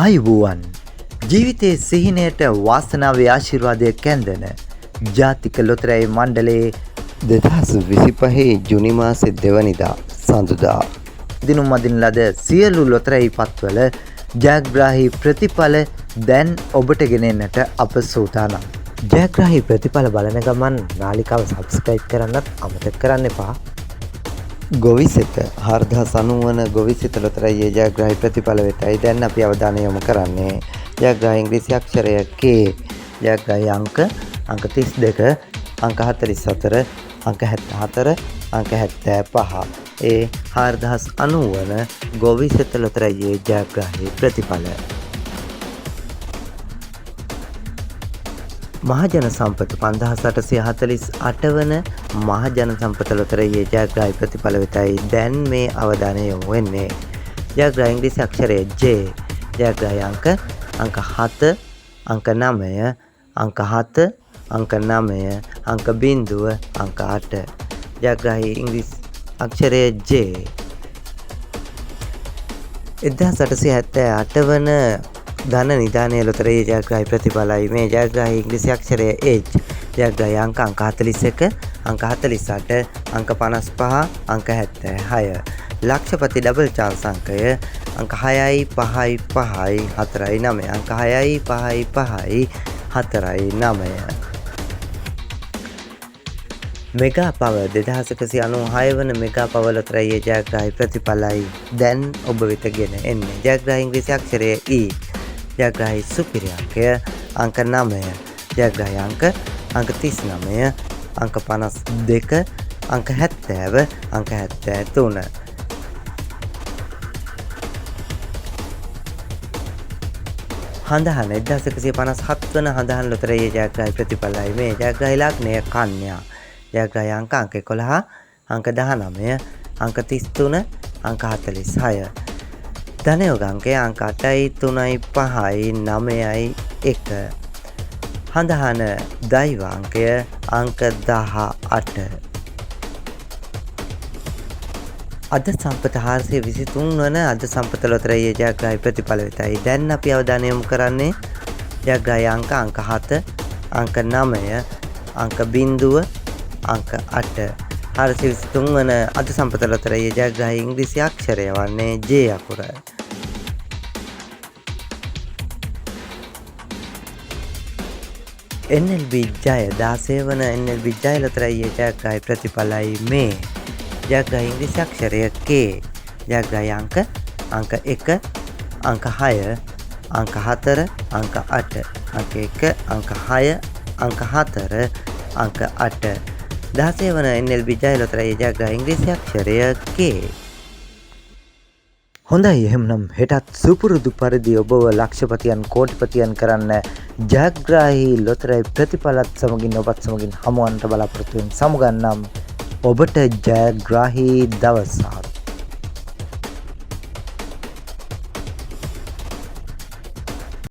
ආයුබෝවන් ජීවිතයේ සිහිනයට වාසනාවේ ආශිර්වාදය කැඳෙන ජාතික ලොතරැයි මණ්ඩලයේ 2025 ජුනි මාසේ 2 වෙනිදා සඳුදා දිනුම් අදින ලද සියලු ලොතරැයි පත්වල ජයග්‍රාහී ප්‍රතිඵල දැන් ඔබට ගෙනෙන්නට අප සූදානම්. ජයග්‍රාහී ප්‍රතිඵල බලන ගමන් නාලිකාව සබ්ස්ක්‍රයිබ් කරන්නත් අමතක කරන්න එපා. ගොවිසෙත 4090 වන ගොවිසෙත ලොතරැයියේ ජයග්‍රාහී ප්‍රතිඵල වෙතයි දැන් අපි අවධානය යොමු කරන්නේ. ජයග්‍රාහී ඉංග්‍රීසි අක්ෂරය K, ජයග්‍රාහී අංක 32, අංක 44, අංක 74, අංක 75. ඒ 4090 වන ගොවිසෙත ලොතරැයියේ ජයග්‍රාහී ප්‍රතිඵල. මහජන සම්පත 5848 වන මහජන සම්පත ලොතරැයියේ ජයග්‍රාහී ප්‍රතිඵල වෙතයි දැන් මේ අවධානය යොමු වෙන්නේ. ජයග්‍රාහී ඉංග්‍රීසි අක්ෂරය J, ජයග්‍රාහී අංක 7, අංක 9, අංක 7, අංක 9, අංක 0, අංක 8. ජයග්‍රාහී ඉංග්‍රීසි අක්ෂරය J. 1878 වන ධන නිධානය ලොතරැයියේ ජයග්‍රාහී ප්‍රතිඵලයි මේ. ජයග්‍රාහී ඉංග්‍රීසි අක්ෂරය H, ජයග්‍රාහී අංක 41, අංක 48, අංක 55, අංක 76. ලක්ෂපති ඩබල් chance අංකය අංක 6යි 5යි 5යි 4යි 9, අංක 6යි 5යි 5යි 4යි 9. මෙගා පව 2196 වන මෙගා පව ලොතරැයියේ ජයග්‍රාහී ප්‍රතිඵලයි දැන් ඔබ වෙත ගෙන එන්නේ. ජයග්‍රාහී ඉංග්‍රීසි අක්ෂරය E, ජයග්‍රාහී සුපිරි අංකය අංක 9, ජයග්‍රාහී අංක 39, අංක 52, අංක 70, අංක 73. හඳහන 1157 වන හඳහන් ලොතරැයියේ ජයග්‍රාහී ප්‍රතිඵලයි මේ. ජයග්‍රාහී ලග්නය කන්‍යා, ජයග්‍රාහී අංක 11, අංක 19, අංක 33, අංක 46. ධනයෝග අංකය අංක 8යි 3යි 5යි 9යි 1. හඳහන දෛව අංකය අංක 18. අද සම්පත 423 වන අද සම්පත ලොතරැයියේ ජයග්‍රාහී ප්‍රතිඵල වෙතයි දැන් අපි අවධානය යොමු කරන්නේ. ජයග්‍රාහී අංක 7, අංක 9, අංක 0, අංක 8. 423 වන අද සම්පත ලොතරැයියේ ජයග්‍රාහී ඉංග්‍රීසි අක්ෂරය වන්නේ J අකුර. NLB ජය 16 වන NLB ජය ලොතරැයියේ ජයග්‍රාහී ප්‍රතිඵලයි මේ. ජයග්‍රාහී ඉංග්‍රීසි අක්ෂරය K, ජයග්‍රාහී අංක 1, අංක 6, අංක 4, අංක 8, අංක 1, අංක 6, අංක 4, අංක 8. 16 වන NLB ජය ලොතරැයියේ ජයග්‍රාහී ඉංග්‍රීසි අක්ෂරය K. හොඳයි, එහෙනම් හෙටත් සුපුරුදු පරිදි ඔබව ලක්ෂපතියන් කෝටිපතියන් කරන්න ජයග්‍රාහී ලොතරැයි ප්‍රතිඵලත් සමගින් ඔබත් සමගින් හමුවන්නට බලාපොරොත්තු වෙන සමුගන්නම්. ඔබට ජයග්‍රාහී දවසක්.